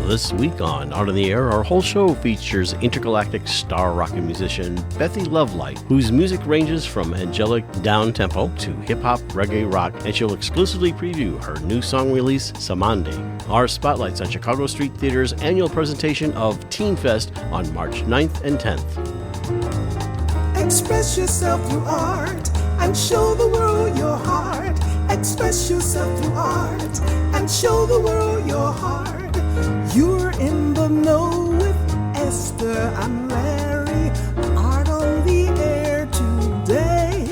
This week on Out on the Air, our whole show features intergalactic star rocket musician BethyLoveLight, whose music ranges from angelic down-tempo to hip-hop, reggae, rock, and she'll exclusively preview her new song release, Samande. Our spotlights on Chicago Street Theater's annual presentation of Teenfest on March 9th and 10th. Express yourself through art and show the world your heart. Express yourself through art and show the world your heart. You're in the know with Esther and Larry. Art on the air today.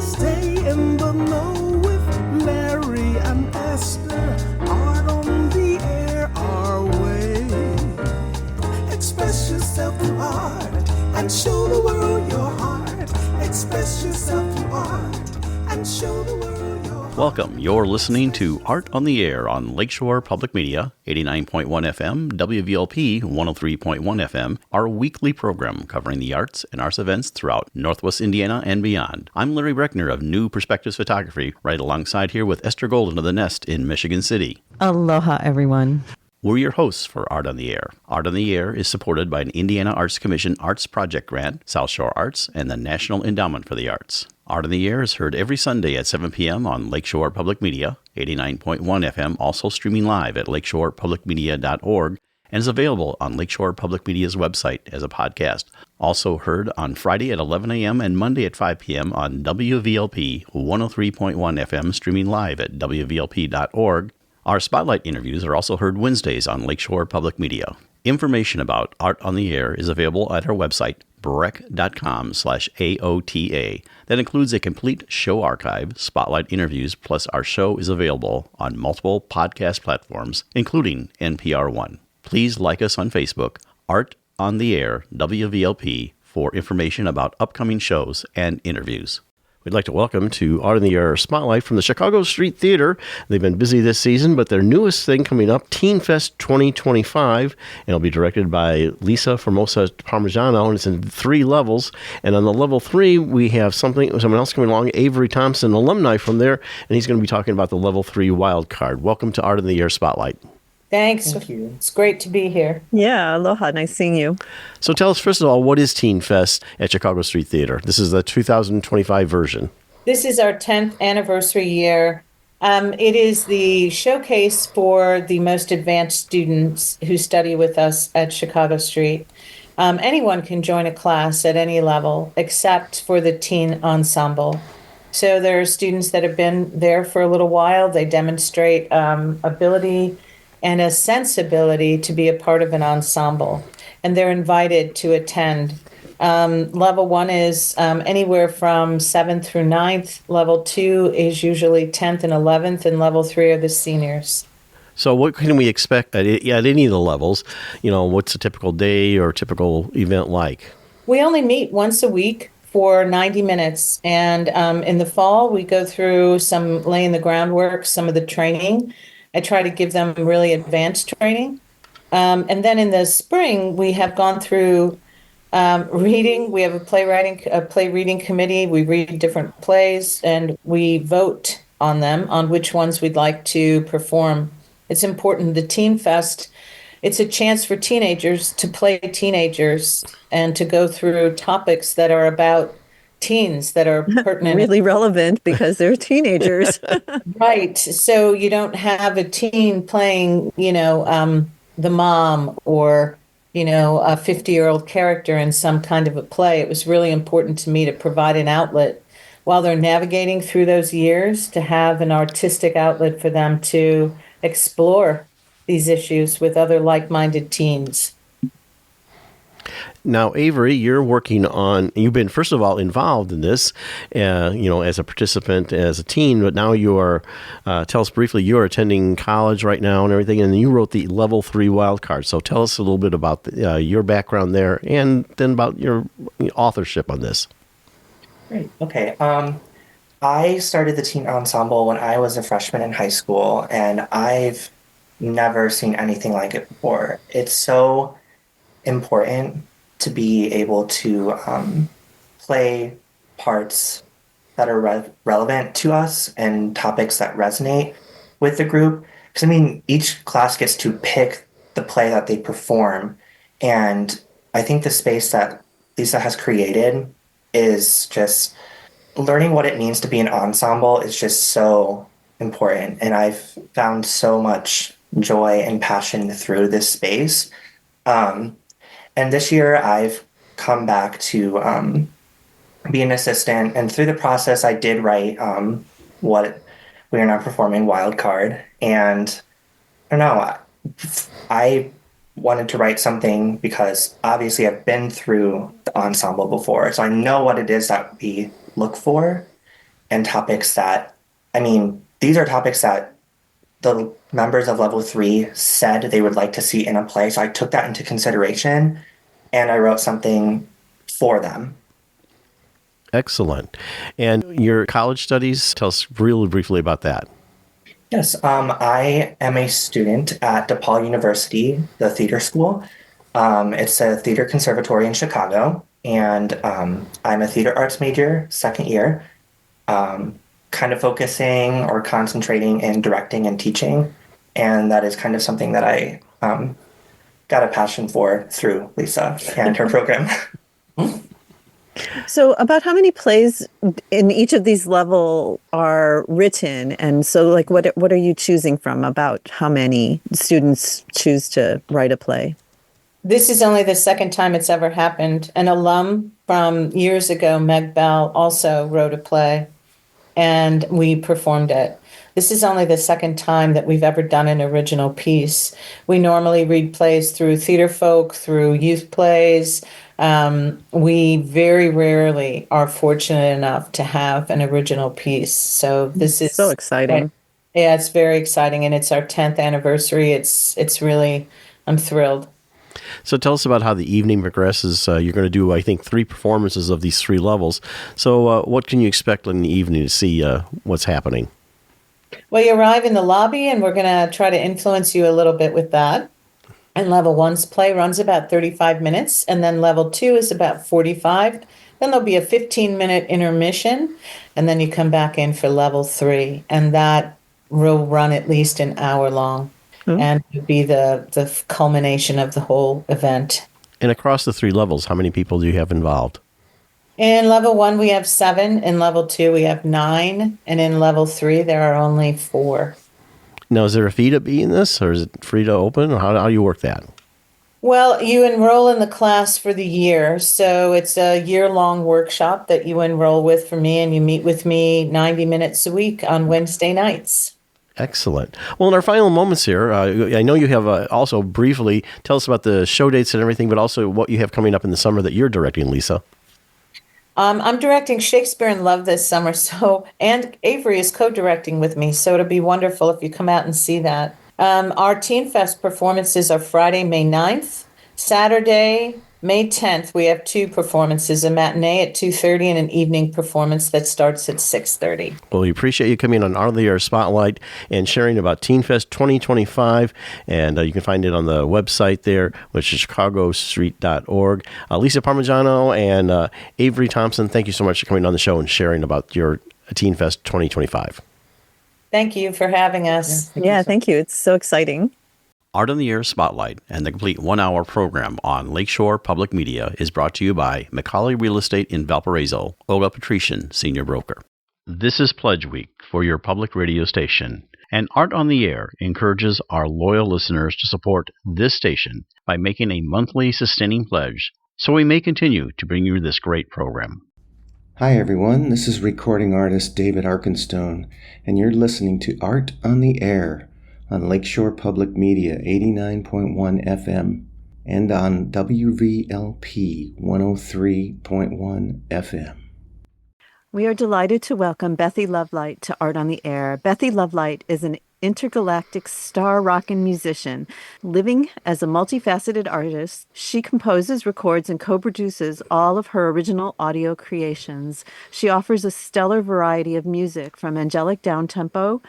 Stay in the know with Larry and Esther. Art on the air our way. Express yourself through art and show the world your heart. Express yourself through art and show the world your heart. Welcome. You're listening to Art on the Air on Lakeshore Public Media, 89.1 FM, WVLP 103.1 FM, our weekly program covering the arts and arts events throughout Northwest Indiana and beyond. I'm Larry Breckner of New Perspectives Photography, right alongside here with Esther Golden of The Nest in Michigan City. Aloha, everyone. We're your hosts for Art on the Air. Art on the Air is supported by an Indiana Arts Commission Arts Project Grant, South Shore Arts, and the National Endowment for the Arts. Art on the Air is heard every Sunday at 7 p.m. on Lakeshore Public Media, 89.1 FM, also streaming live at lakeshorepublicmedia.org, and is available on Lakeshore Public Media's website as a podcast. Also heard on Friday at 11 a.m. and Monday at 5 p.m. on WVLP 103.1 FM, streaming live at wvlp.org. Our Spotlight interviews are also heard Wednesdays on Lakeshore Public Media. Information about Art on the Air is available at our website, breck.com/AOTA. That includes a complete show archive, Spotlight interviews, plus our show is available on multiple podcast platforms, including NPR One. Please like us on Facebook, Art on the Air, WVLP, for information about upcoming shows and interviews. We'd like to welcome to Art on the Air Spotlight from the Chicago Street Theater. They've been busy this season, but their newest thing coming up, Teenfest 2025, and it'll be directed by Lisa Formosa Parmigiano, and it's in 3 levels. And on the level 3, we have someone else coming along, Avery Thompson, alumni from there, and he's going to be talking about the level 3 wild card. Welcome to Art on the Air Spotlight. Thanks. Thank you. It's great to be here. Yeah, aloha. Nice seeing you. So tell us, first of all, what is Teenfest at Chicago Street Theater? This is the 2025 version. This is our 10th anniversary year. It is the showcase for the most advanced students who study with us at Chicago Street. Anyone can join a class at any level except for the teen ensemble. So there are students that have been there for a little while. They demonstrate ability and a sensibility to be a part of an ensemble, and they're invited to attend. Level 1 is anywhere from 7th through 9th. Level 2 is usually 10th and 11th, and level 3 are the seniors. So what can we expect at any of the levels? You know, what's a typical day or typical event like? We only meet once a week for 90 minutes, and in the fall, we go through some laying the groundwork, some of the training. I try to give them really advanced training. And then in the spring, we have gone through reading. We have a play reading committee. We read different plays and we vote on them, on which ones we'd like to perform. It's important. The Teenfest, it's a chance for teenagers to play teenagers and to go through topics that are about teens, that are pertinent. Really relevant because they're teenagers. Right. So you don't have a teen playing, the mom or, a 50-year-old character in some kind of a play. It was really important to me to provide an outlet while they're navigating through those years, to have an artistic outlet for them to explore these issues with other like-minded teens. Now, Avery, you've been, first of all, involved in this, as a participant, as a teen, but now you are, tell us briefly, you're attending college right now and everything, and you wrote the Level 3 wildcard. So tell us a little bit about your background there, and then about your authorship on this. Great. Okay. I started the teen ensemble when I was a freshman in high school, and I've never seen anything like it before. It's so important to be able to play parts that are relevant to us and topics that resonate with the group. because I mean, each class gets to pick the play that they perform. And I think the space that Lisa has created is just learning what it means to be an ensemble is just so important. And I've found so much joy and passion through this space. Um, and this year I've come back to be an assistant. And through the process, I did write what we are now performing, Wild Card. And I don't know, I wanted to write something because obviously I've been through the ensemble before. So I know what it is that we look for and topics that, I mean, these are topics that the members of level 3 said they would like to see in a play. So I took that into consideration and I wrote something for them. Excellent. And your college studies, tell us really briefly about that. Yes, I am a student at DePaul University, the theater school. It's a theater conservatory in Chicago, and I'm a theater arts major, second year, kind of focusing or concentrating in directing and teaching. And that is kind of something that I got a passion for through Lisa and her program. So, about how many plays in each of these level are written? And so, like, what are you choosing from? About how many students choose to write a play? This is only the second time it's ever happened. An alum from years ago, Meg Bell, also wrote a play, and we performed it. This is only the second time that we've ever done an original piece. We normally read plays through theater folk, through youth plays. We very rarely are fortunate enough to have an original piece. So this is so exciting. Yeah, it's very exciting, and it's our 10th anniversary. It's really, I'm thrilled. So tell us about how the evening progresses. You're going to do, I think, 3 performances of these 3 levels. So what can you expect in the evening to see what's happening? Well, you arrive in the lobby, and we're going to try to influence you a little bit with that. And level 1's play runs about 35 minutes, and then level 2 is about 45. Then there'll be a 15-minute intermission, and then you come back in for level 3, and that will run at least an hour long. And it would be the culmination of the whole event. And across the 3 levels, how many people do you have involved? In level 1, we have 7. In level 2, we have 9. And in level 3, there are only 4. Now, is there a fee to be in this, or is it free to open, or how do you work that? Well, you enroll in the class for the year. So it's a year-long workshop that you enroll with for me, and you meet with me 90 minutes a week on Wednesday nights. Excellent. Well, in our final moments here, I know you have also briefly tell us about the show dates and everything, but also what you have coming up in the summer that you're directing, Lisa. I'm directing Shakespeare in Love this summer, and Avery is co-directing with me, so it'll be wonderful if you come out and see that. Our Teenfest performances are Friday, May 9th, Saturday, May 10th. We have 2 performances, a matinee at 2:30 and an evening performance that starts at 6:30. Well, we appreciate you coming on Art of the Air Spotlight and sharing about Teenfest 2025, and you can find it on the website there, which is chicagostreet.org. Lisa Parmigiano and Avery Thompson, thank you so much for coming on the show and sharing about your Teenfest 2025. Thank you for having us. Thank you. It's so exciting. Art on the Air Spotlight and the complete 1-hour program on Lakeshore Public Media is brought to you by McCauley Real Estate in Valparaiso, Olga Patrician, Senior Broker. This is Pledge Week for your public radio station, and Art on the Air encourages our loyal listeners to support this station by making a monthly sustaining pledge so we may continue to bring you this great program. Hi everyone, this is recording artist David Arkenstone, and you're listening to Art on the Air on Lakeshore Public Media 89.1 FM and on WVLP 103.1 FM. We are delighted to welcome BethyLoveLight to Art on the Air. BethyLoveLight is an intergalactic star rockin' musician. Living as a multifaceted artist, she composes, records, and co-produces all of her original audio creations. She offers a stellar variety of music from angelic downtempo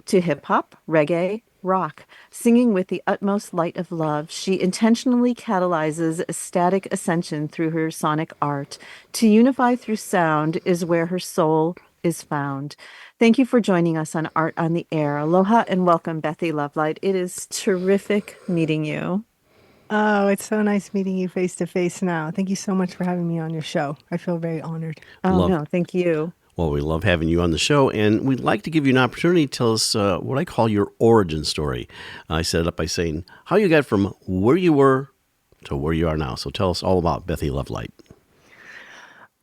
to hip-hop, reggae, rock. Singing with the utmost light of love, she intentionally catalyzes ecstatic ascension through her sonic art. To unify through sound is where her soul is found. Thank you for joining us on Art on the Air. Aloha and welcome, BethyLoveLight. It is terrific meeting you. Oh, it's so nice meeting you face to face now. Thank you so much for having me on your show. I feel very honored. Oh, Love. no, thank you. Well, we love having you on the show, and we'd like to give you an opportunity to tell us what I call your origin story. I set it up by saying how you got from where you were to where you are now. So tell us all about BethyLoveLight.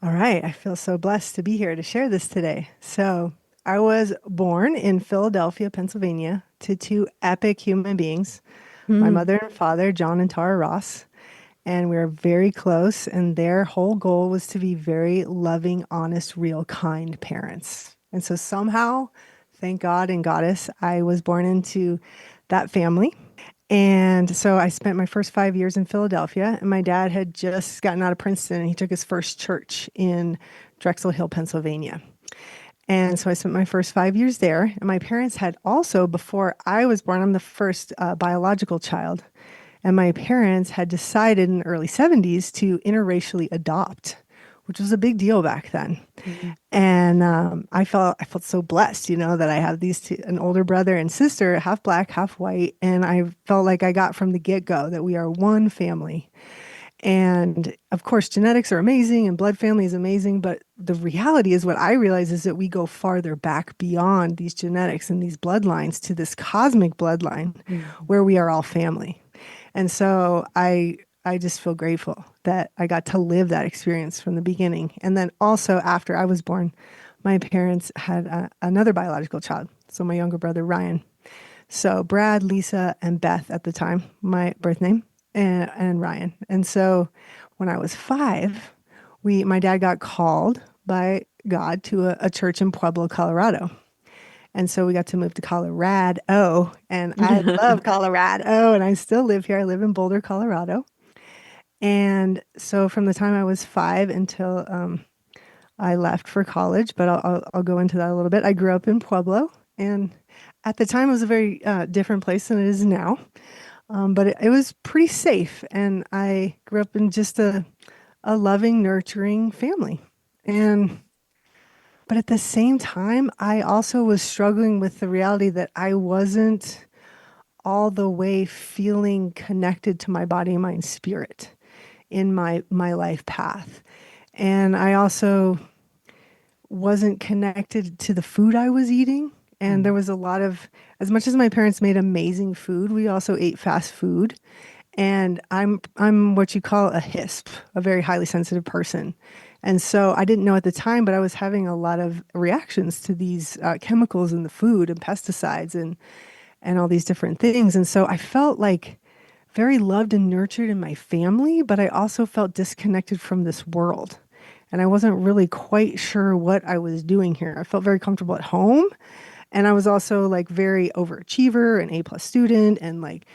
All right. I feel so blessed to be here to share this today. So, I was born in Philadelphia, Pennsylvania, to two epic human beings, my mother and father, John and Tara Ross. And we were very close, and their whole goal was to be very loving, honest, real, kind parents. And so somehow, thank God and Goddess, I was born into that family. And so I spent my first 5 years in Philadelphia, and my dad had just gotten out of Princeton, and he took his first church in Drexel Hill, Pennsylvania. And so I spent my first 5 years there. And my parents had also, before I was born, I'm the first biological child. And my parents had decided in the early 70s to interracially adopt, which was a big deal back then. And I felt so blessed, that I have these two, an older brother and sister, half black, half white. And I felt like I got from the get-go that we are one family. And of course, genetics are amazing and blood family is amazing. But the reality is what I realize is that we go farther back beyond these genetics and these bloodlines to this cosmic bloodline where we are all family. And so I just feel grateful that I got to live that experience from the beginning. And then also after I was born, my parents had another biological child. So my younger brother, Ryan. So Brad, Lisa, and Beth at the time, my birth name, and Ryan. And so when I was 5, my dad got called by God to a church in Pueblo, Colorado. And so we got to move to Colorado, and I love Colorado, and I still live here. I live in Boulder, Colorado. And so from the time I was 5 until I left for college, but I'll go into that a little bit. I grew up in Pueblo, and at the time it was a very different place than it is now. But it was pretty safe, and I grew up in just a loving, nurturing family. But at the same time, I also was struggling with the reality that I wasn't all the way feeling connected to my body, mind, and spirit in my life path. And I also wasn't connected to the food I was eating. And there was a lot of, as much as my parents made amazing food, we also ate fast food. And I'm what you call a HISP, a very highly sensitive person. And so I didn't know at the time, but I was having a lot of reactions to these chemicals in the food and pesticides and all these different things. And so I felt like very loved and nurtured in my family, but I also felt disconnected from this world. And I wasn't really quite sure what I was doing here. I felt very comfortable at home. And I was also like very overachiever, an A+ student, and like,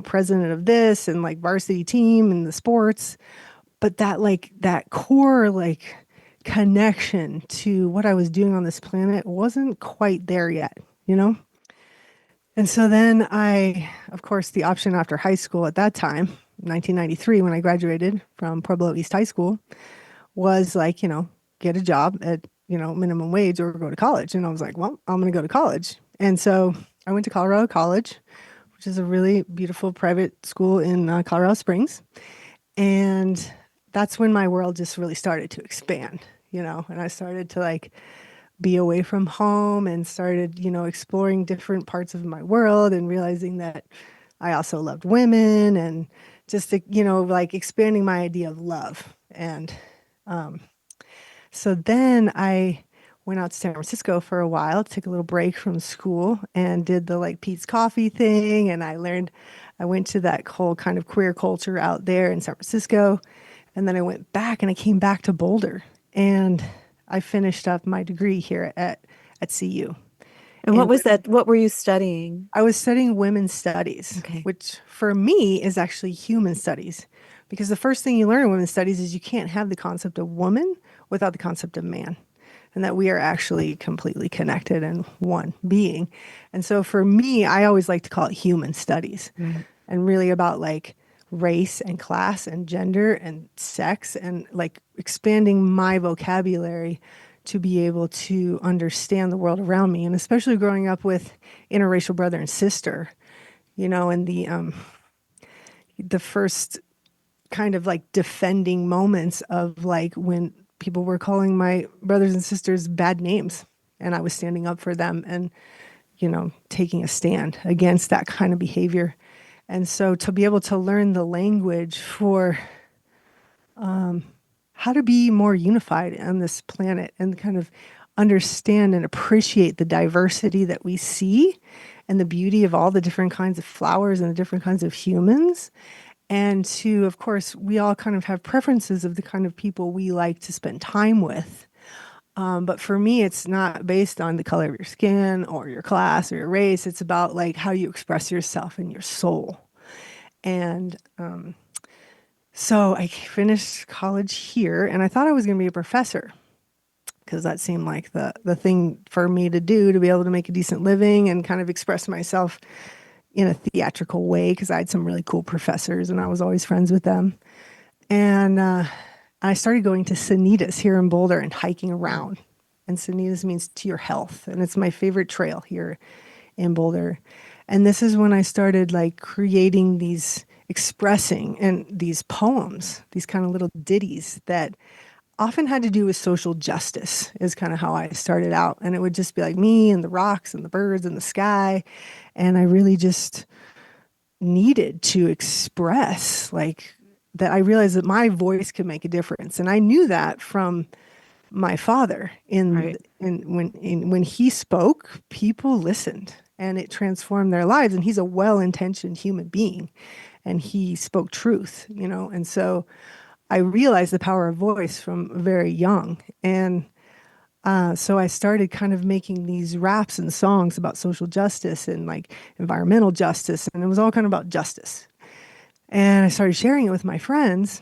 president of this and like varsity team and the sports. But that core like connection to what I was doing on this planet wasn't quite there yet, And so then of course, the option after high school at that time, 1993, when I graduated from Pueblo East High School, was like, get a job at minimum wage or go to college. And I was like, well, I'm going to go to college. And so I went to Colorado College, which is a really beautiful private school in Colorado Springs. And that's when my world just really started to expand, and I started to like be away from home and started, exploring different parts of my world and realizing that I also loved women and just, like expanding my idea of love. And so then I went out to San Francisco for a while, took a little break from school and did the like Pete's Coffee thing. And I went to that whole kind of queer culture out there in San Francisco. And then I went back and I came back to Boulder and I finished up my degree here at CU. And what was that? What were you studying? I was studying women's studies, Okay. which for me is actually human studies. Because the first thing you learn in women's studies is you can't have the concept of woman without the concept of man. And that we are actually completely connected and one being. And so for me, I always like to call it human studies. And really about like race and class and gender and sex and like expanding my vocabulary to be able to understand the world around me, and especially growing up with interracial brother and sister, and the first kind of like defending moments of like when people were calling my brothers and sisters bad names, and I was standing up for them and taking a stand against that kind of behavior. And so to be able to learn the language for how to be more unified on this planet and kind of understand and appreciate the diversity that we see and the beauty of all the different kinds of flowers and the different kinds of humans. And to, of course, we all kind of have preferences of the kind of people we like to spend time with. But for me, it's not based on the color of your skin or your class or your race. It's about like how you express yourself and your soul. And so I finished college here, and I thought I was going to be a professor because that seemed like the thing for me to do to be able to make a decent living and kind of express myself in a theatrical way because I had some really cool professors and I was always friends with them. And I started going to Sanitas here in Boulder and hiking around. And Sanitas means to your health. And it's my favorite trail here in Boulder. And this is when I started like creating these expressing and these poems, these kind of little ditties that often had to do with social justice is kind of how I started out. And it would just be like me and the rocks and the birds and the sky. And I really just needed to express like that. I realized that my voice could make a difference. And I knew that from my father Right. when he spoke, people listened and it transformed their lives. And he's a well-intentioned human being and he spoke truth, and so I realized the power of voice from very young. And so I started kind of making these raps and songs about social justice and like environmental justice. And it was all kind of about justice. And I started sharing it with my friends.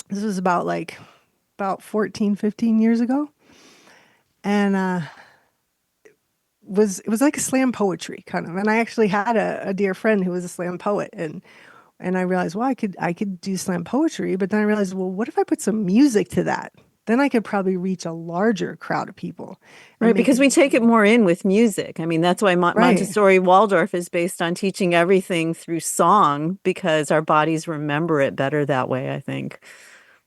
This was about 14, 15 years ago. And it was like a slam poetry kind of. And I actually had a dear friend who was a slam poet. And I realized, well, I could do slam poetry, but then I realized, well, what if I put some music to that? Then I could probably reach a larger crowd of people and Right, make because it we take it more in with music. I mean, that's why right. Montessori Waldorf is based on teaching everything through song because our bodies remember it better that way, I think.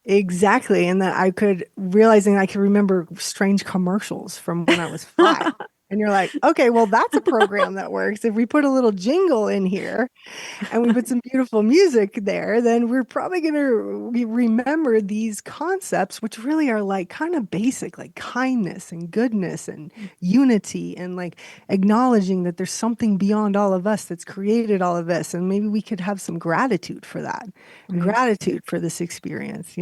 Exactly. And that realizing I could remember strange commercials from when I was 5. And you're like, okay, well, that's a program that works. If we put a little jingle in here and we put some beautiful music there, then we're probably going to remember these concepts, which really are like kind of basic, like kindness and goodness and unity and like acknowledging that there's something beyond all of us that's created all of this. And maybe we could have some gratitude for that, Right. gratitude for this experience,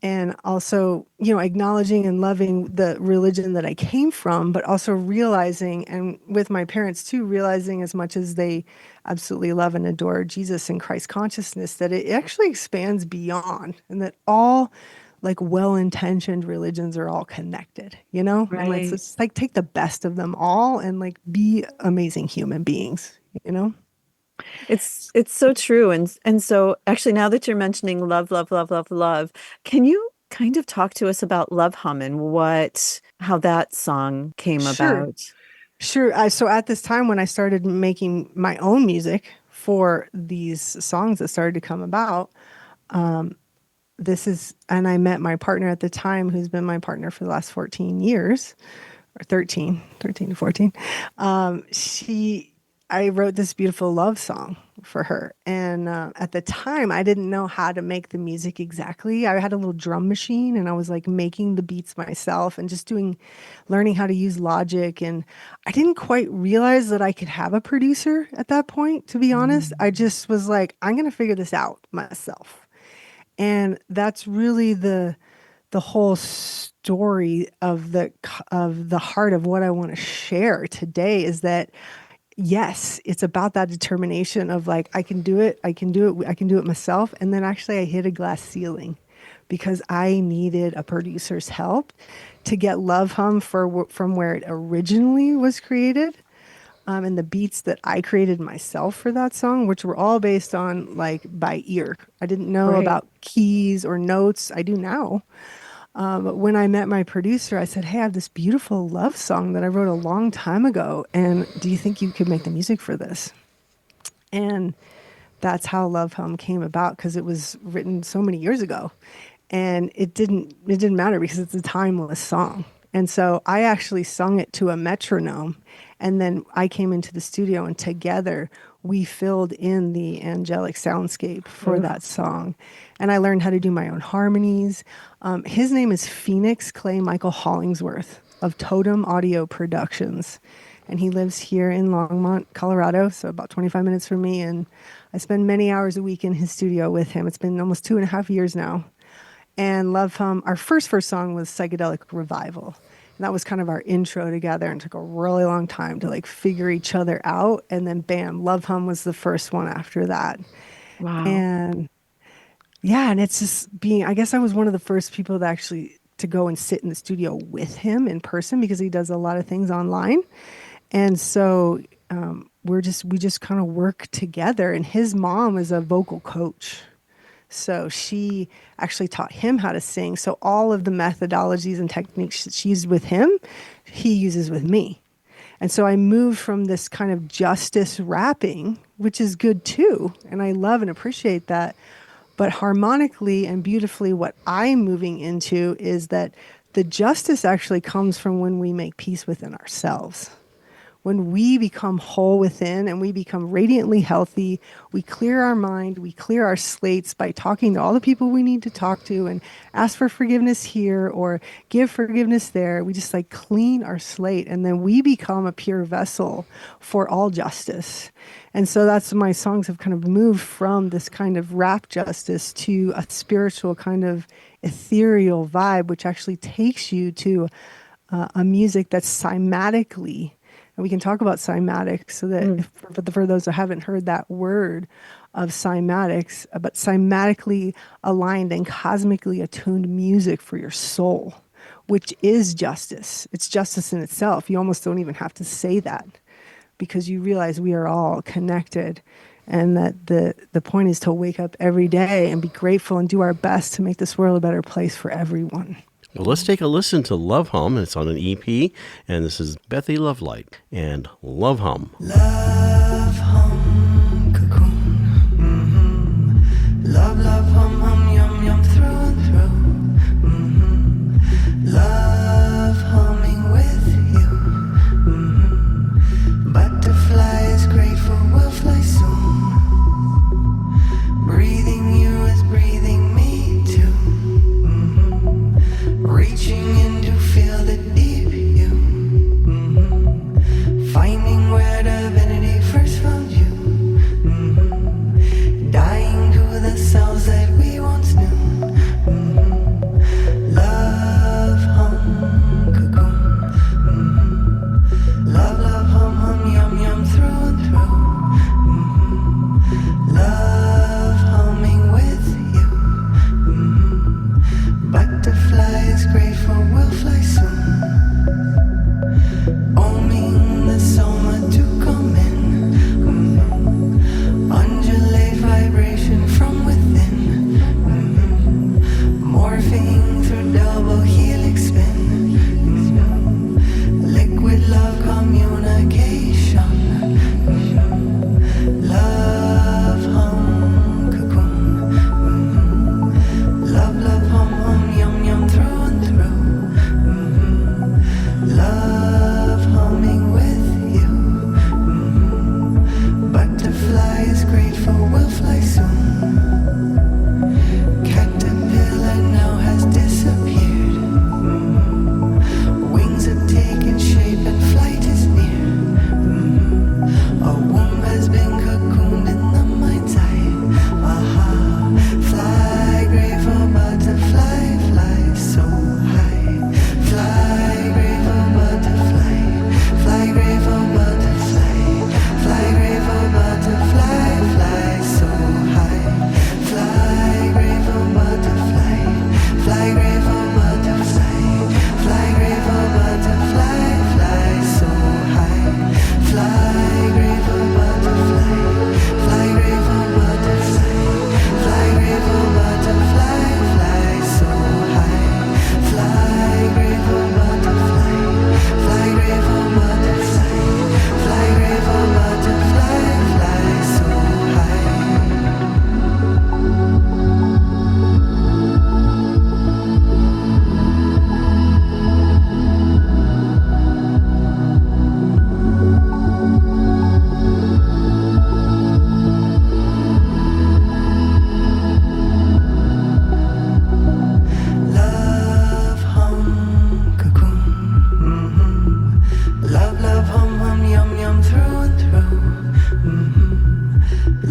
and also, acknowledging and loving the religion that I came from, but also realizing, and with my parents too, realizing as much as they absolutely love and adore Jesus and Christ consciousness, that it actually expands beyond and that all like well-intentioned religions are all connected, and let's Right. just like take the best of them all and like be amazing human beings, you know? It's so true. And so actually now that you're mentioning love, love, love, love, love, can you kind of talk to us about Love Hum and how that song came Sure. about? Sure. So at this time when I started making my own music for these songs that started to come about, and I met my partner at the time, who's been my partner for the last 14 years, or 13 to 14. I wrote this beautiful love song for her. And at the time, I didn't know how to make the music exactly. I had a little drum machine and I was like making the beats myself and just learning how to use Logic. And I didn't quite realize that I could have a producer at that point, to be honest. I just was like, I'm going to figure this out myself. And that's really the whole story of the heart of what I want to share today is that yes, it's about that determination of like, I can do it, I can do it, I can do it myself. And then actually I hit a glass ceiling because I needed a producer's help to get Love Hum from where it originally was created. And the beats that I created myself for that song, which were all based on like by ear. I didn't know Right. about keys or notes. I do now. When I met my producer, I said, hey, I have this beautiful love song that I wrote a long time ago. And do you think you could make the music for this? And that's how Love Hum came about, because it was written so many years ago. And it didn't matter because it's a timeless song. And so I actually sung it to a metronome. And then I came into the studio, and together we filled in the angelic soundscape for that song. And I learned how to do my own harmonies. His name is Phoenix Clay Michael Hollingsworth of Totem Audio Productions. And he lives here in Longmont, Colorado, so about 25 minutes from me. And I spend many hours a week in his studio with him. It's been almost 2.5 years now. And Love Hum, our first song was Psychedelic Revival. And that was kind of our intro together, and took a really long time to like figure each other out. And then bam, Love Hum was the first one after that. Wow. And yeah, and it's just I guess I was one of the first people to actually to go and sit in the studio with him in person, because he does a lot of things online. And so we just kind of work together. And his mom is a vocal coach. So she actually taught him how to sing. So all of the methodologies and techniques that she used with him, he uses with me. And so I moved from this kind of justice rapping, which is good too. And I love and appreciate that. But harmonically and beautifully, what I'm moving into is that the justice actually comes from when we make peace within ourselves. When we become whole within and we become radiantly healthy, we clear our mind, we clear our slates by talking to all the people we need to talk to and ask for forgiveness here or give forgiveness there. We just like clean our slate, and then we become a pure vessel for all justice. And so that's my songs have kind of moved from this kind of rap justice to a spiritual kind of ethereal vibe, which actually takes you to a music that's cymatically. And we can talk about cymatics, so that for those who haven't heard that word of cymatics, but cymatically aligned and cosmically attuned music for your soul, which is justice. It's justice in itself. You almost don't even have to say that, because you realize we are all connected, and that the point is to wake up every day and be grateful and do our best to make this world a better place for everyone. Well, let's take a listen to Love Hum. It's on an EP, and this is BethyLoveLight and Love Hum. Love hum cocoon. Love hum hum yum yum through and through. Love humming with you. Butterflies grateful will fly soon. Breathing you is breathing me too. Reaching in to feel the deep you. Finding where divinity first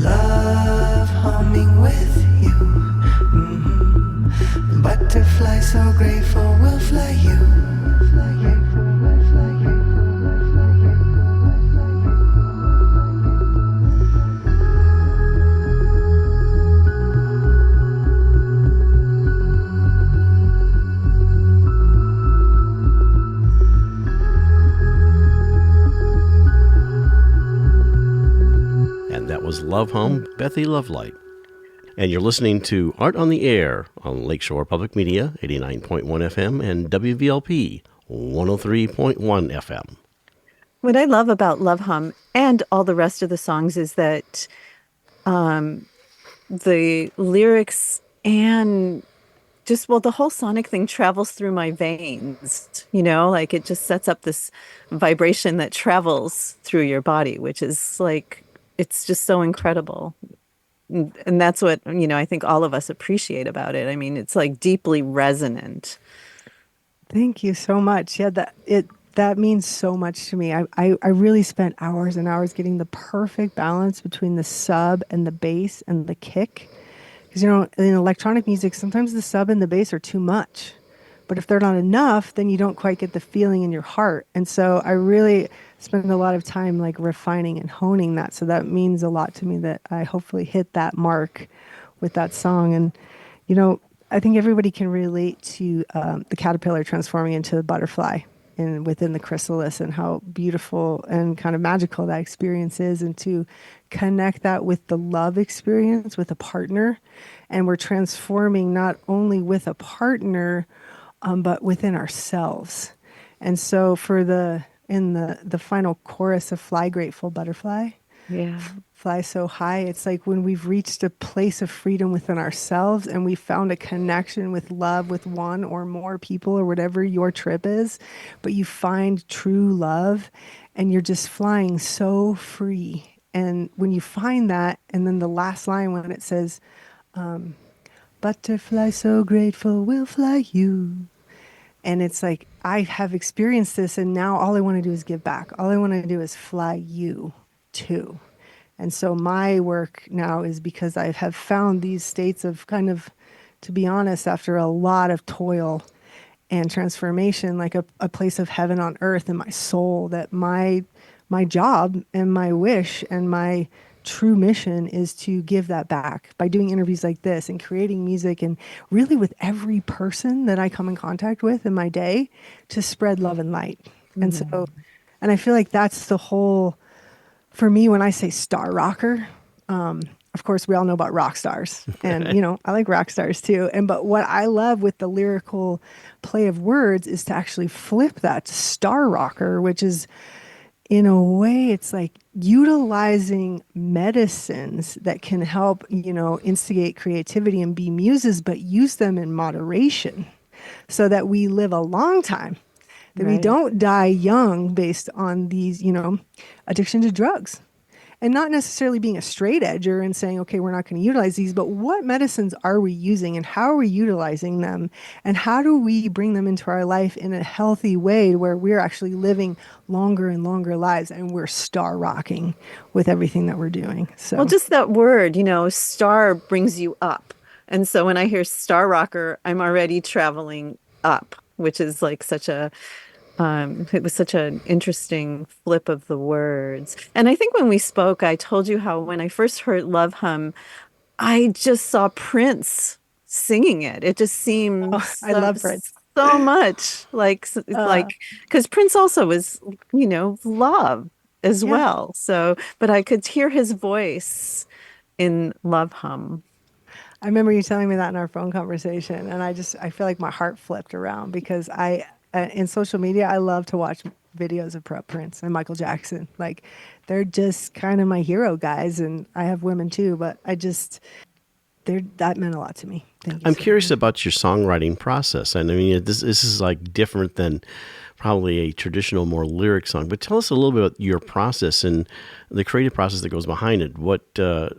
love humming with you. Butterfly so grateful will fly you. And that was Love Home, BethyLoveLight. And you're listening to Art on the Air on Lakeshore Public Media, 89.1 FM, and WVLP, 103.1 FM. What I love about Love Hum and all the rest of the songs is that the lyrics and just, well, the whole sonic thing travels through my veins, like it just sets up this vibration that travels through your body, which is like, it's just so incredible. And that's what, I think all of us appreciate about it. I mean, it's like deeply resonant. Thank you so much. Yeah, that means so much to me. I really spent hours and hours getting the perfect balance between the sub and the bass and the kick. Because, in electronic music, sometimes the sub and the bass are too much. But if they're not enough, then you don't quite get the feeling in your heart. And so I really spend a lot of time like refining and honing that. So that means a lot to me that I hopefully hit that mark with that song. And, I think everybody can relate to the caterpillar transforming into the butterfly and within the chrysalis, and how beautiful and kind of magical that experience is, and to connect that with the love experience with a partner. And we're transforming not only with a partner, but within ourselves. And so in the final chorus of Fly Grateful Butterfly, Yeah. Fly So High, it's like when we've reached a place of freedom within ourselves and we found a connection with love with one or more people or whatever your trip is, but you find true love and you're just flying so free. And when you find that, and then the last line when it says, butterfly so grateful will fly you. And it's like, I have experienced this, and now all I want to do is give back. All I want to do is fly you too. And so my work now is, because I have found these states of kind of, to be honest, after a lot of toil and transformation, like a place of heaven on earth in my soul, that my job and my wish and my true mission is to give that back by doing interviews like this and creating music, and really with every person that I come in contact with in my day, to spread love and light. Mm-hmm. And I feel like that's the whole, for me, when I say star rocker, of course we all know about rock stars, and I like rock stars too. But what I love with the lyrical play of words is to actually flip that to star rocker, which is, in a way, it's like utilizing medicines that can help, instigate creativity and be muses, but use them in moderation so that we live a long time, that we don't die young based on these, addiction to drugs. And not necessarily being a straight edger and saying, okay, we're not going to utilize these, but what medicines are we using and how are we utilizing them? And how do we bring them into our life in a healthy way where we're actually living longer and longer lives, and we're star rocking with everything that we're doing? So, well, just that word, star brings you up. And so when I hear star rocker, I'm already traveling up, which is like such a, it was such an interesting flip of the words. And I think when we spoke, I told you how when I first heard Love Hum, I just saw Prince singing it. It just seemed I love Prince so much, like because Prince also was, love as well. So, but I could hear his voice in Love Hum. I remember you telling me that in our phone conversation, and I feel like my heart flipped around, because in social media, I love to watch videos of Prince and Michael Jackson. Like, they're just kind of my hero guys, and I have women too, but that meant a lot to me. Thank you. I'm curious about your songwriting process. And I mean, this is like different than probably a traditional, more lyric song, but tell us a little bit about your process and the creative process that goes behind it. What, do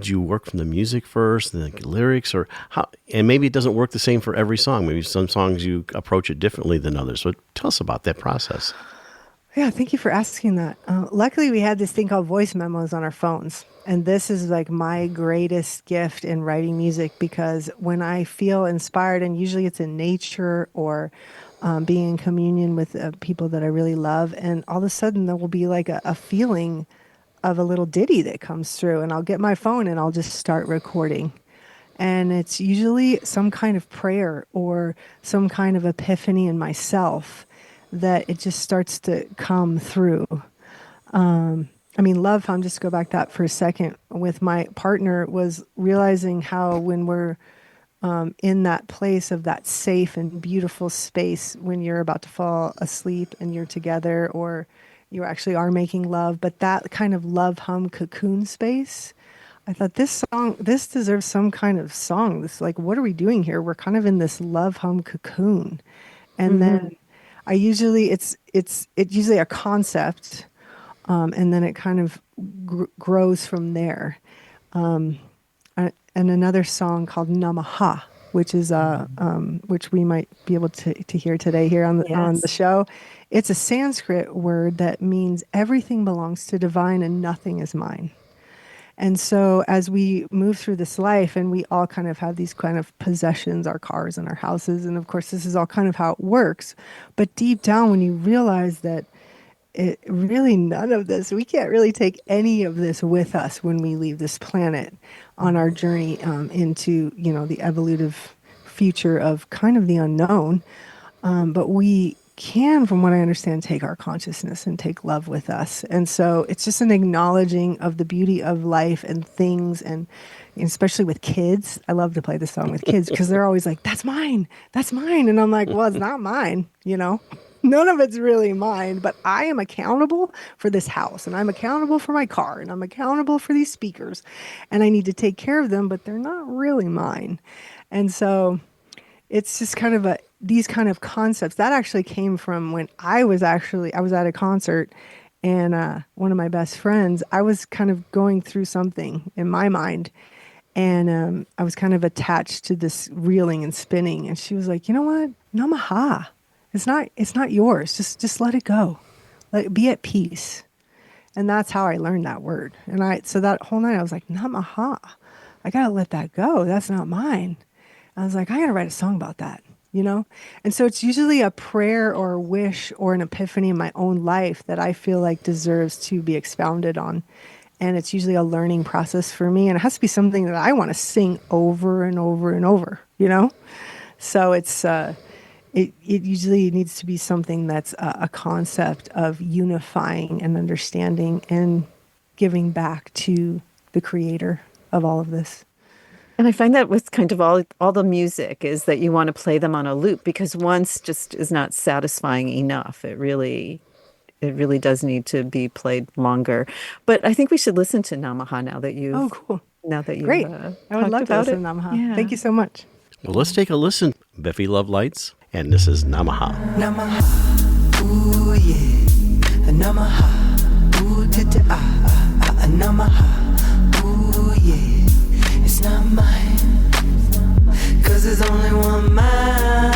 you work from the music first, and the lyrics, or how? And maybe it doesn't work the same for every song. Maybe some songs you approach it differently than others. So tell us about that process. Yeah, thank you for asking that. Luckily, we had this thing called voice memos on our phones. And this is like my greatest gift in writing music because when I feel inspired, and usually it's in nature or being in communion with people that I really love, and all of a sudden there will be like a feeling of a little ditty that comes through, and I'll get my phone and I'll just start recording. And it's usually some kind of prayer or some kind of epiphany in myself that it just starts to come through. I mean, love hum, just to go back that for a second, with my partner was realizing how when we're in that place of that safe and beautiful space when you're about to fall asleep and you're together or you actually are making love, but that kind of love hum cocoon space, I thought this deserves some kind of song. This, like, what are we doing here? We're kind of in this love hum cocoon. And then it's usually a concept, and then it kind of grows from there. And another song called Namaha, which is which we might be able to hear today here on the show. It's a Sanskrit word that means everything belongs to divine and nothing is mine. And so as we move through this life and we all kind of have these kind of possessions, our cars and our houses, and of course this is all kind of how it works. But deep down, when you realize that it really none of this, we can't really take any of this with us when we leave this planet on our journey into, the evolutive future of kind of the unknown. But we can, from what I understand, take our consciousness and take love with us. And so it's just an acknowledging of the beauty of life and things, and especially with kids. I love to play this song with kids because they're always like, that's mine. And I'm like, well, it's not mine, None of it's really mine, but I am accountable for this house, and I'm accountable for my car, and I'm accountable for these speakers, and I need to take care of them, but they're not really mine. And so it's just kind of these kind of concepts that actually came from when I was at a concert, and one of my best friends, I was kind of going through something in my mind, and I was kind of attached to this reeling and spinning, and she was like, you know what, Namaha. It's not yours. Just let it go. Be at peace. And that's how I learned that word. And so that whole night I was like, Namaha. I gotta let that go. That's not mine. I was like, I gotta write a song about that, And so it's usually a prayer or a wish or an epiphany in my own life that I feel like deserves to be expounded on. And it's usually a learning process for me. And it has to be something that I want to sing over and over and over, So it's it usually needs to be something that's a concept of unifying and understanding and giving back to the creator of all of this. And I find that with kind of all the music is that you want to play them on a loop, because once just is not satisfying enough. It really does need to be played longer. But I think we should listen to Namaha now that you. Oh, cool! Now that you. Great. I would love to listen to Namaha. Yeah. Thank you so much. Well, let's take a listen. BethyLoveLight, and this is Namaha. Namaha, ooh yeah, Namaha, ooh Namaha, ooh yeah. It's not mine, 'cause there's only one mind.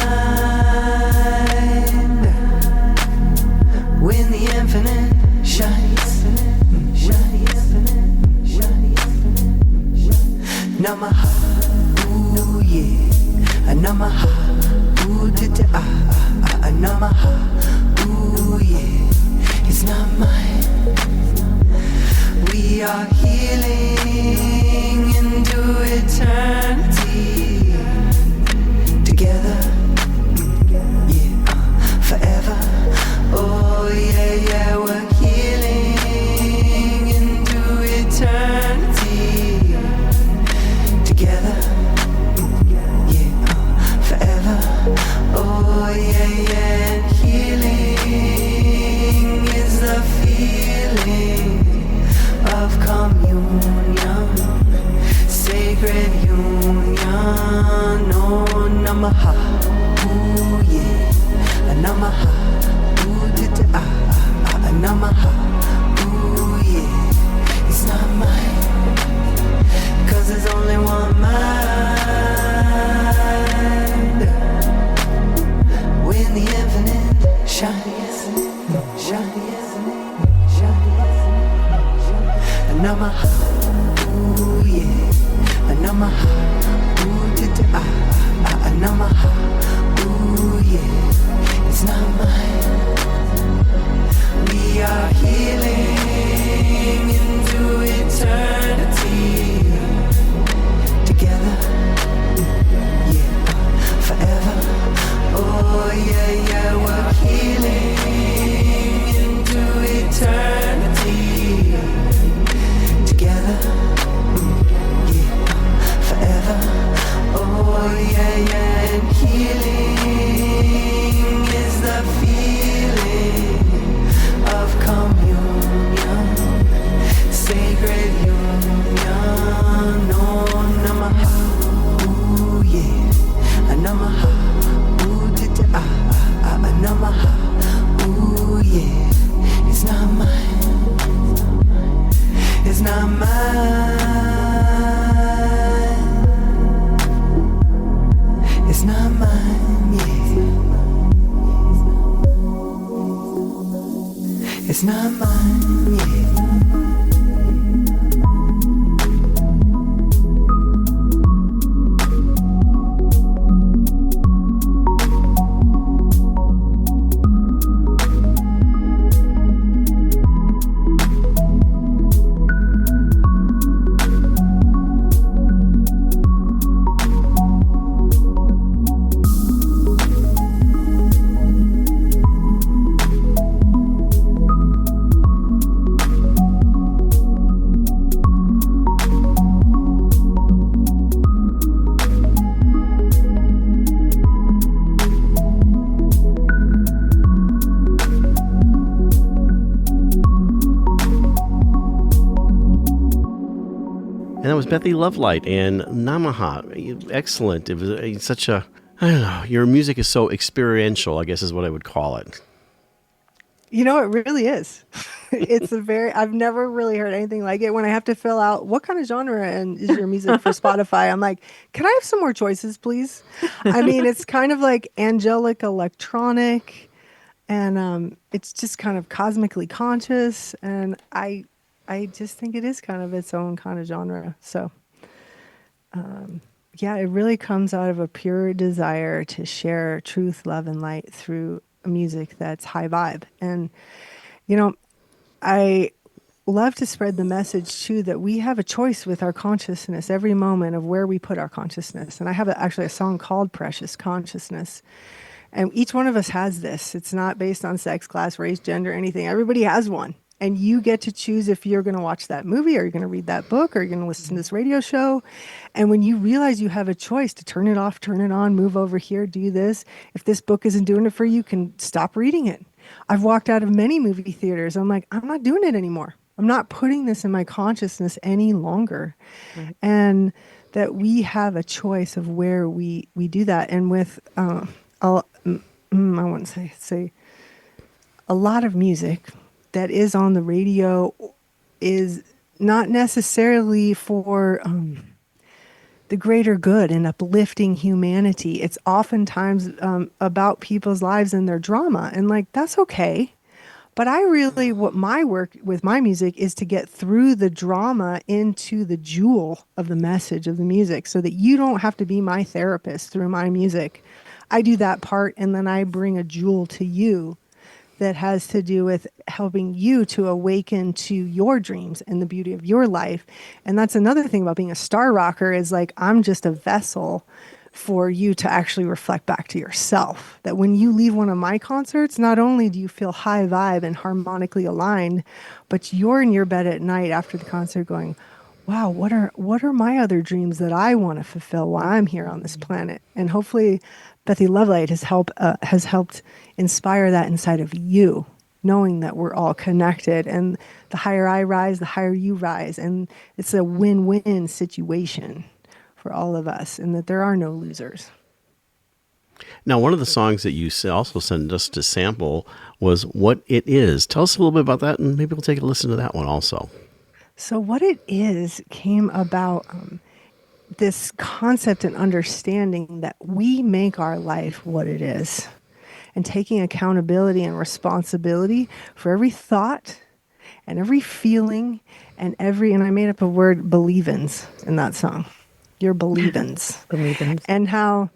When the infinite shines, Namaha, ooh yeah, Namaha, ooh Namaha, ooh yeah. It's not mine. We are healing into eternity together, yeah, forever. Oh yeah, yeah, we're healing into eternity together, yeah, forever. Oh yeah, yeah, and healing is the feeling of communion, sacred union. Oh, Namaha, ooh yeah, Namaha, ooh Namaha, ooh yeah. It's not mine, 'cause there's only one mind. When the infinite shines, shines. my mind, yeah. And that was BethyLoveLight and Namaha. Excellent. It was such a, I don't know, your music is so experiential, I guess is what I would call it. You know, it really is. I've never really heard anything like it. When I have to fill out what kind of genre and is your music for Spotify, I'm like, can I have some more choices, please? I mean, it's kind of like angelic electronic, and it's just kind of cosmically conscious, and I just think it is kind of its own kind of genre. So, yeah, it really comes out of a pure desire to share truth, love, and light through music that's high vibe. And, you know, I love to spread the message too that we have a choice with our consciousness every moment of where we put our consciousness. And I have actually a song called Precious Consciousness. And each one of us has this. It's not based on sex, class, race, gender, anything. Everybody has one. And you get to choose if you're going to watch that movie, or you're going to read that book, or you're going to listen to this radio show. And when you realize you have a choice to turn it off, turn it on, move over here, do this. If this book isn't doing it for you, you can stop reading it. I've walked out of many movie theaters. I'm like, I'm not doing it anymore. I'm not putting this in my consciousness any longer. Right. And that we have a choice of where we do that. And with, I wouldn't say a lot of music that is on the radio is not necessarily for the greater good and uplifting humanity. It's oftentimes about people's lives and their drama. And like, that's okay. But what my work with my music is to get through the drama into the jewel of the message of the music so that you don't have to be my therapist through my music. I do that part, and then I bring a jewel to you that has to do with helping you to awaken to your dreams and the beauty of your life. And that's another thing about being a star rocker is like, I'm just a vessel for you to actually reflect back to yourself. That when you leave one of my concerts, not only do you feel high vibe and harmonically aligned, but you're in your bed at night after the concert going, wow, what are my other dreams that I want to fulfill while I'm here on this planet? And hopefully BethyLoveLight has helped inspire that inside of you, knowing that we're all connected, and the higher I rise, the higher you rise, and it's a win-win situation for all of us, and that there are no losers. Now, one of the songs that you also sent us to sample was What It Is. Tell us a little bit about that, and maybe we'll take a listen to that one also. So What It Is came about this concept and understanding that we make our life what it is, and taking accountability and responsibility for every thought and every feeling and I made up a word, believins, in that song. Your believins. Believins. And how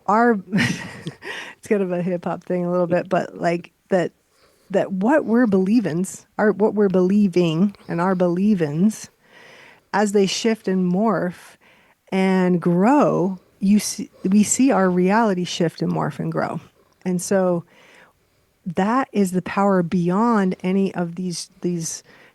it's kind of a hip hop thing a little bit, but like that what we're believins, what we're believing and our believins, as they shift and morph and grow, we see our reality shift and morph and grow. And so that is the power beyond any of these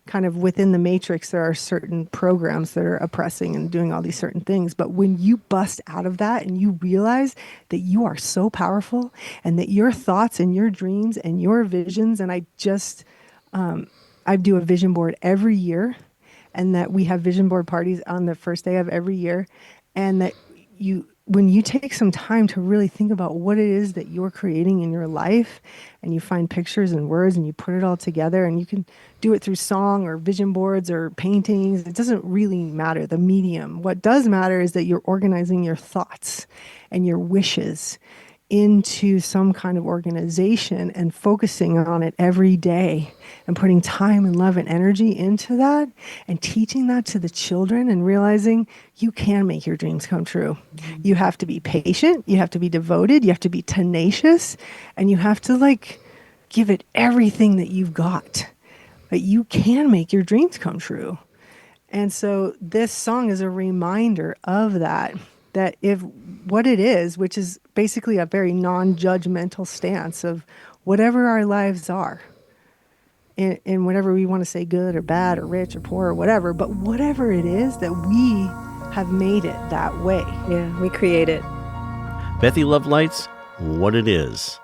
kind of within the matrix. There are certain programs that are oppressing and doing all these certain things. But when you bust out of that and you realize that you are so powerful and that your thoughts and your dreams and your visions, and I do a vision board every year, and that we have vision board parties on the first day of every year. And that when you take some time to really think about what it is that you're creating in your life, and you find pictures and words and you put it all together, and you can do it through song or vision boards or paintings, it doesn't really matter, the medium. What does matter is that you're organizing your thoughts and your wishes into some kind of organization and focusing on it every day and putting time and love and energy into that and teaching that to the children and realizing you can make your dreams come true. You have to be patient, you have to be devoted, you have to be tenacious, and you have to like give it everything that you've got. But you can make your dreams come true. And so this song is a reminder of that if what it is, which is basically a very non-judgmental stance of whatever our lives are, in whatever we want to say, good or bad or rich or poor or whatever, but whatever it is, that we have made it that way. Yeah, we create it. BethyLoveLight's What It Is.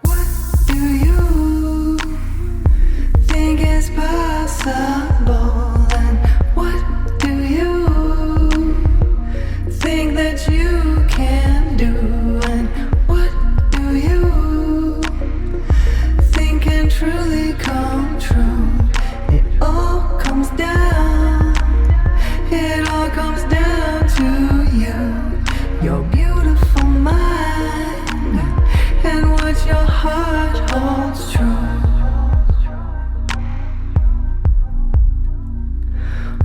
What do you think is possible? And what do you think that you can do? And what do you think can truly come true? It all comes down to you, your beautiful mind, and what your heart holds true.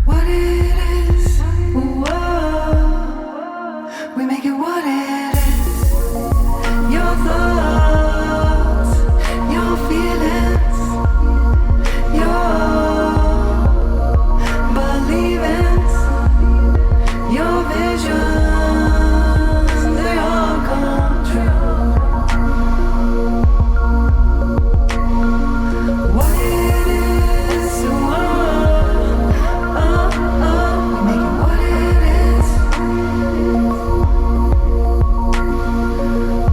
What it is, whoa, we make it what it is. Your thoughts, your feelings, your believings, your visions, they all come true. What it is, we make it what it is.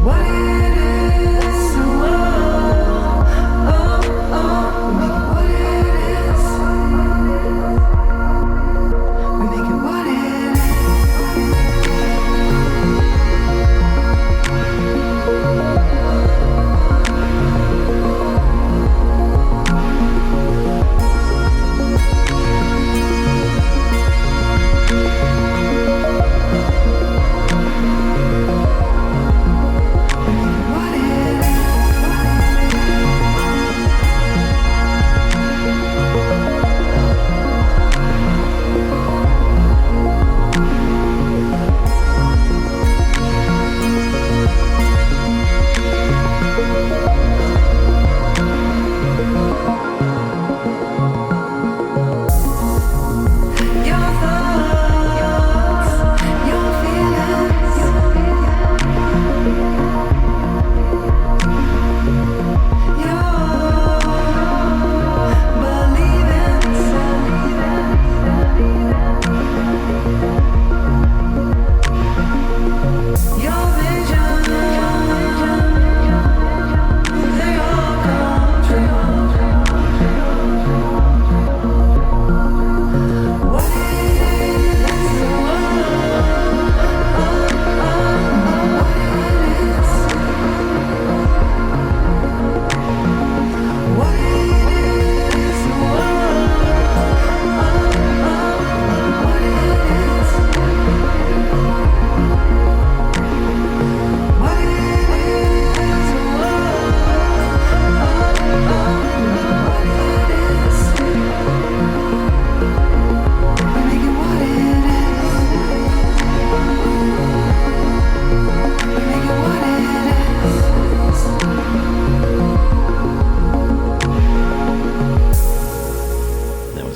What it is, we make it what it is. We make it what it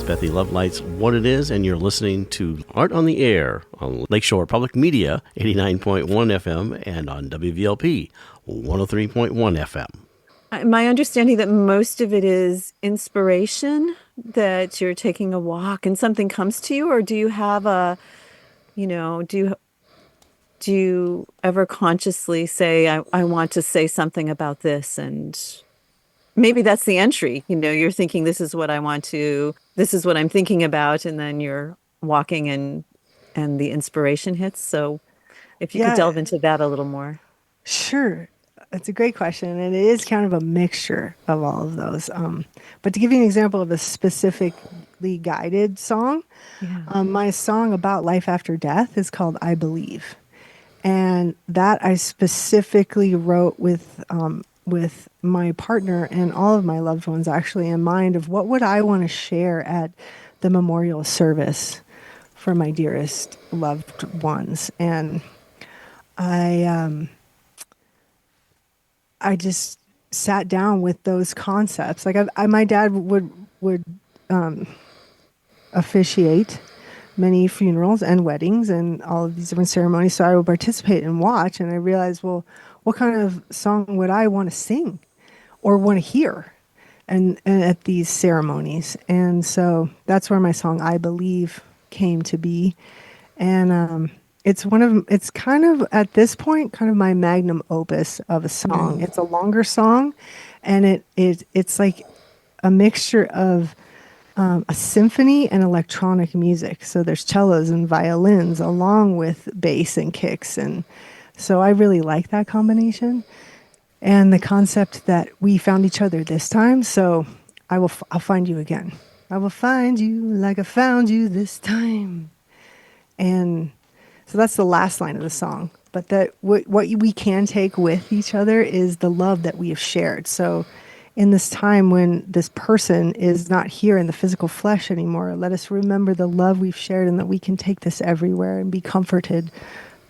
BethyLoveLight's What It Is, and you're listening to Art on the Air on Lakeshore Public Media, 89.1 FM, and on WVLP, 103.1 FM. My understanding that most of it is inspiration, that you're taking a walk and something comes to you, or do you have a, do you ever consciously say, I want to say something about this, and maybe that's the entry, you're thinking this is what I'm thinking about, and then you're walking and the inspiration hits. So if you could delve into that a little more. Sure. That's a great question. And it is kind of a mixture of all of those. But to give you an example of a specifically guided song, my song about life after death is called I Believe. And that I specifically wrote with my partner and all of my loved ones actually in mind of what would I want to share at the memorial service for my dearest loved ones. And I just sat down with those concepts. Like my dad would officiate many funerals and weddings and all of these different ceremonies. So I would participate and watch. And I realized, well, what kind of song would I want to sing or want to hear and at these ceremonies? And so that's where my song "I Believe" came to be. And it's kind of at this point kind of my magnum opus of a song. It's a longer song, and it's like a mixture of a symphony and electronic music. So there's cellos and violins along with bass and kicks, and so I really like that combination. And the concept that we found each other this time, so I'll find you again. I will find you like I found you this time. And so that's the last line of the song. But that what we can take with each other is the love that we have shared. So in this time when this person is not here in the physical flesh anymore, let us remember the love we've shared and that we can take this everywhere and be comforted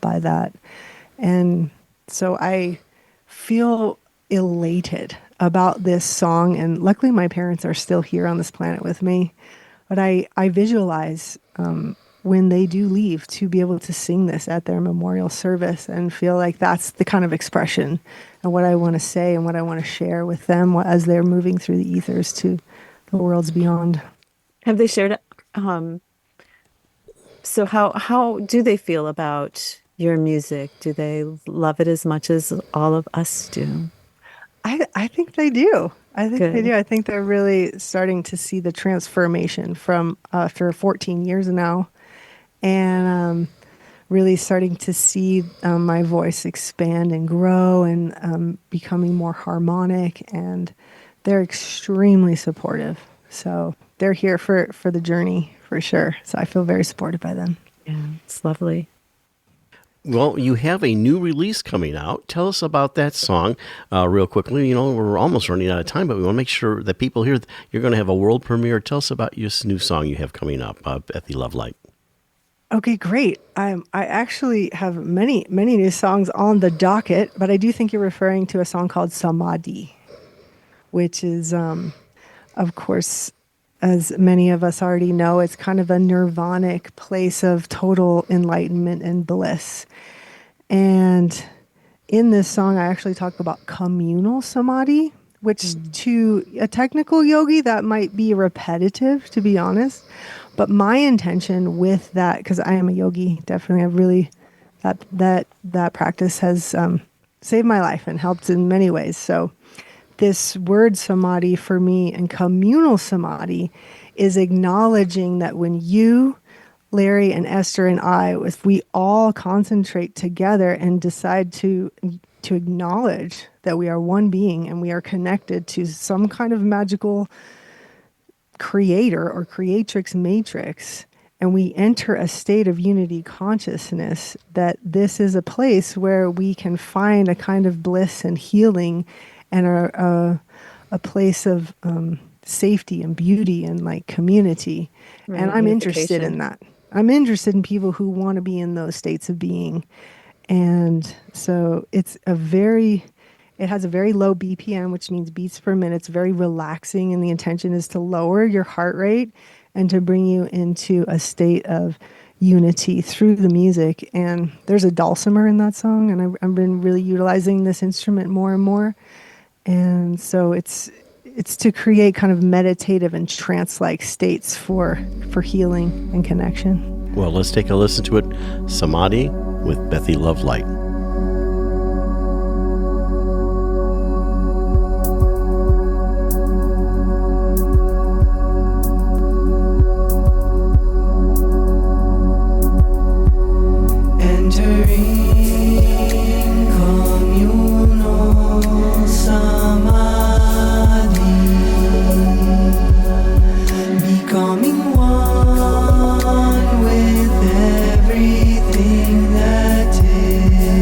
by that. And so I feel elated about this song. And luckily my parents are still here on this planet with me. But I visualize when they do leave to be able to sing this at their memorial service and feel like that's the kind of expression and what I want to say and what I want to share with them as they're moving through the ethers to the worlds beyond. Have they shared? So how do they feel about your music? Do they love it as much as all of us do? I think they do. I think Good. they do. I think they're really starting to see the transformation from after 14 years now, and really starting to see my voice expand and grow and becoming more harmonic. And they're extremely supportive. So they're here for the journey for sure. So I feel very supported by them. Yeah, it's lovely. Well, you have a new release coming out. Tell us about that song real quickly. You know, we're almost running out of time, but we want to make sure that people hear you're going to have a world premiere. Tell us about this new song you have coming up, BethyLoveLight. Okay, great. I actually have many new songs on the docket, but I do think you're referring to a song called Samadhi, which is, of course, as many of us already know, it's kind of a nirvanic place of total enlightenment and bliss. And in this song, I actually talk about communal samadhi, which to a technical yogi, that might be repetitive, to be honest. But my intention with that, because I am a yogi, definitely, I really, that practice has saved my life and helped in many ways. So this word samadhi for me and communal samadhi is acknowledging that when you, Larry and Esther and I, if we all concentrate together and decide to acknowledge that we are one being and we are connected to some kind of magical creator or creatrix matrix, and we enter a state of unity consciousness, that this is a place where we can find a kind of bliss and healing and a place of safety and beauty and like community. Right, and I'm interested in that. I'm interested in people who want to be in those states of being. And so it has a very low BPM, which means beats per minute. It's very relaxing, and the intention is to lower your heart rate and to bring you into a state of unity through the music. And there's a dulcimer in that song, and I've been really utilizing this instrument more and more. And so it's to create kind of meditative and trance-like states for healing and connection. Well, let's take a listen to it. Samadhi with BethyLoveLight. Becoming one with everything that is.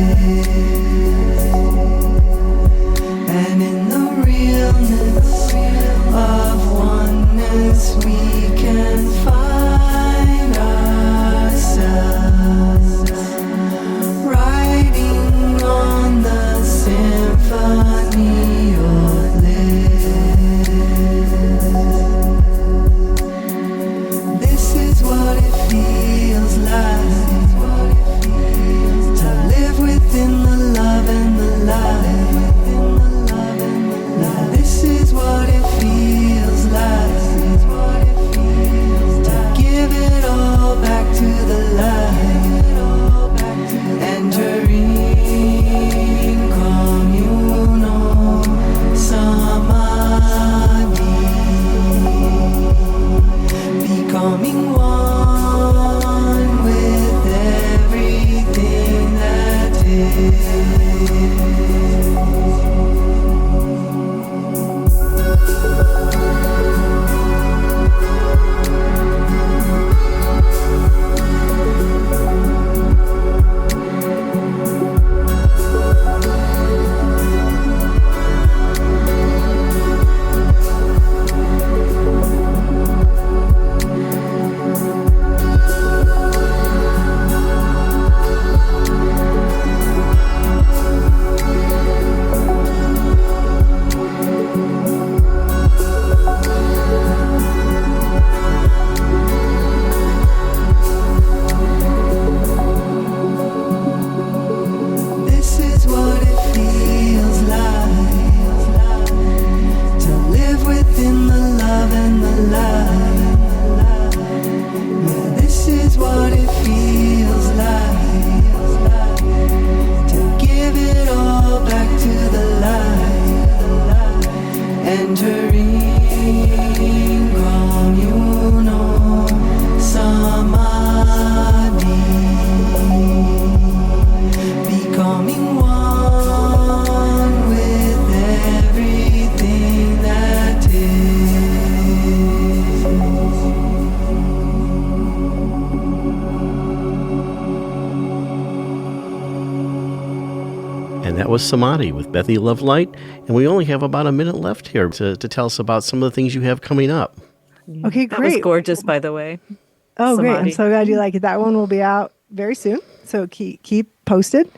And that was Samadhi with BethyLoveLight. And we only have about a minute left here to tell us about some of the things you have coming up. Okay, That was great. gorgeous, by the way. Oh, great. I'm Samadhi. so glad you like it. That one will be out very soon. So keep posted.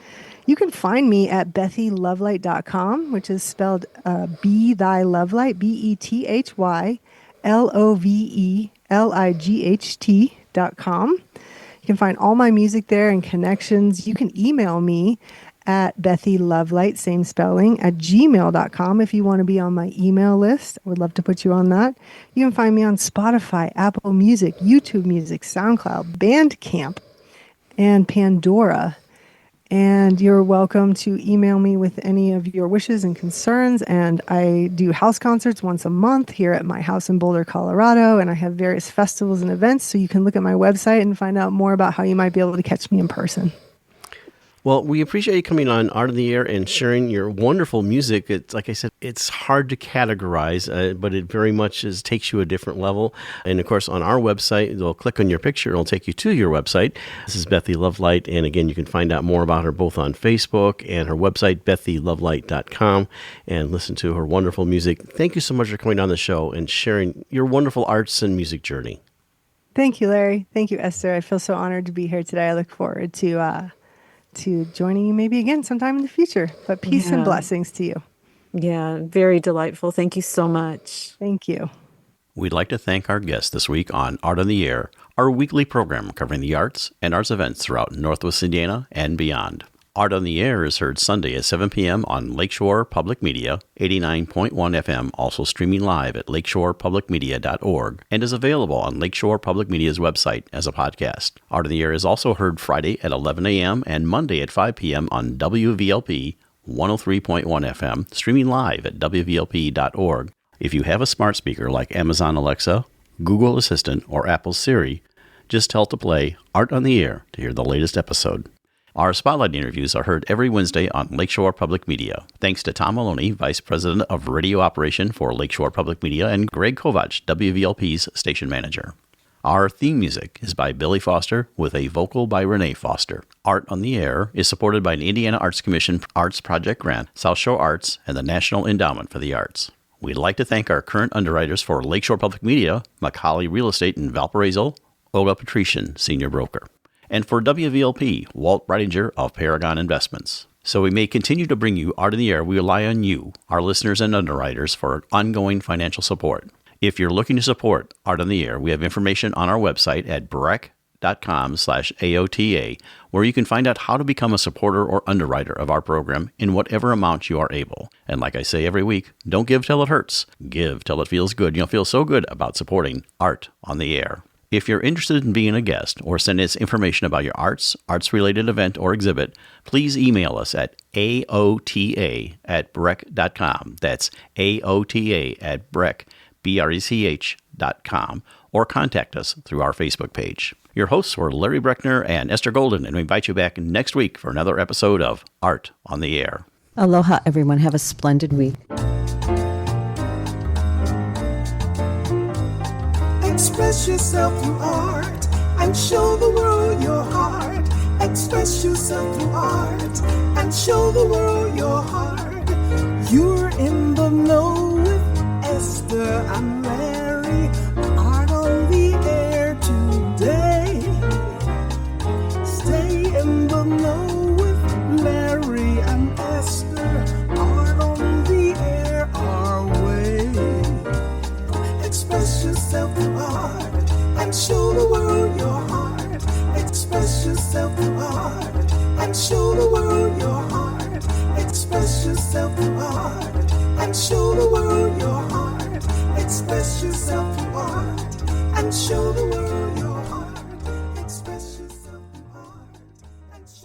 You can find me at BethyLoveLight.com, which is spelled BethyLoveLight, BethyLoveLight.com. You can find all my music there and connections. You can email me at BethyLoveLight, same spelling, at gmail.com if you want to be on my email list. I would love to put you on that. You can find me on Spotify, Apple Music, YouTube Music, SoundCloud, Bandcamp, and Pandora. And you're welcome to email me with any of your wishes and concerns. And I do house concerts once a month here at my house in Boulder, Colorado. And I have various festivals and events. So you can look at my website and find out more about how you might be able to catch me in person. Well, we appreciate you coming on Art on the Air and sharing your wonderful music. It's like I said, it's hard to categorize, but it very much takes you a different level. And of course, on our website, they'll click on your picture. It'll take you to your website. This is BethyLoveLight. And again, you can find out more about her both on Facebook and her website, BethyLoveLight.com, and listen to her wonderful music. Thank you so much for coming on the show and sharing your wonderful arts and music journey. Thank you, Larry. Thank you, Esther. I feel so honored to be here today. I look forward to joining you maybe again sometime in the future. But peace and blessings to you. Yeah, very delightful. Thank you so much. Thank you. We'd like to thank our guest this week on Art on the Air, our weekly program covering the arts and arts events throughout Northwest Indiana and beyond. Art on the Air is heard Sunday at 7 p.m. on Lakeshore Public Media, 89.1 FM, also streaming live at lakeshorepublicmedia.org, and is available on Lakeshore Public Media's website as a podcast. Art on the Air is also heard Friday at 11 a.m. and Monday at 5 p.m. on WVLP 103.1 FM, streaming live at wvlp.org. If you have a smart speaker like Amazon Alexa, Google Assistant, or Apple Siri, just tell to play Art on the Air to hear the latest episode. Our Spotlight interviews are heard every Wednesday on Lakeshore Public Media. Thanks to Tom Maloney, Vice President of Radio Operation for Lakeshore Public Media, and Greg Kovach, WVLP's Station Manager. Our theme music is by Billy Foster with a vocal by Renee Foster. Art on the Air is supported by an Indiana Arts Commission Arts Project Grant, South Shore Arts, and the National Endowment for the Arts. We'd like to thank our current underwriters for Lakeshore Public Media, Macaulay Real Estate in Valparaiso, Olga Patrician, Senior Broker. And for WVLP, Walt Breidinger of Paragon Investments. So we may continue to bring you Art in the Air. We rely on you, our listeners and underwriters, for ongoing financial support. If you're looking to support Art on the Air, we have information on our website at breck.com/AOTA, where you can find out how to become a supporter or underwriter of our program in whatever amount you are able. And like I say every week, don't give till it hurts. Give till it feels good. You'll feel so good about supporting Art on the Air. If you're interested in being a guest or send us information about your arts-related event or exhibit, please email us at aota@breck.com. That's aota@breck.com, or contact us through our Facebook page. Your hosts were Larry Breckner and Esther Golden, and we invite you back next week for another episode of Art on the Air. Aloha, everyone. Have a splendid week. Express yourself through art and show the world your heart. Express yourself through art and show the world your heart. You're in the know with Esther and Larry. Art on the Air today. Stay in the know with Larry and Esther. Art on the Air our way. Express yourself through art and show the world your heart. Express yourself through art and show the world your heart. Express yourself through art and show the world your heart. Express yourself through art and show the world.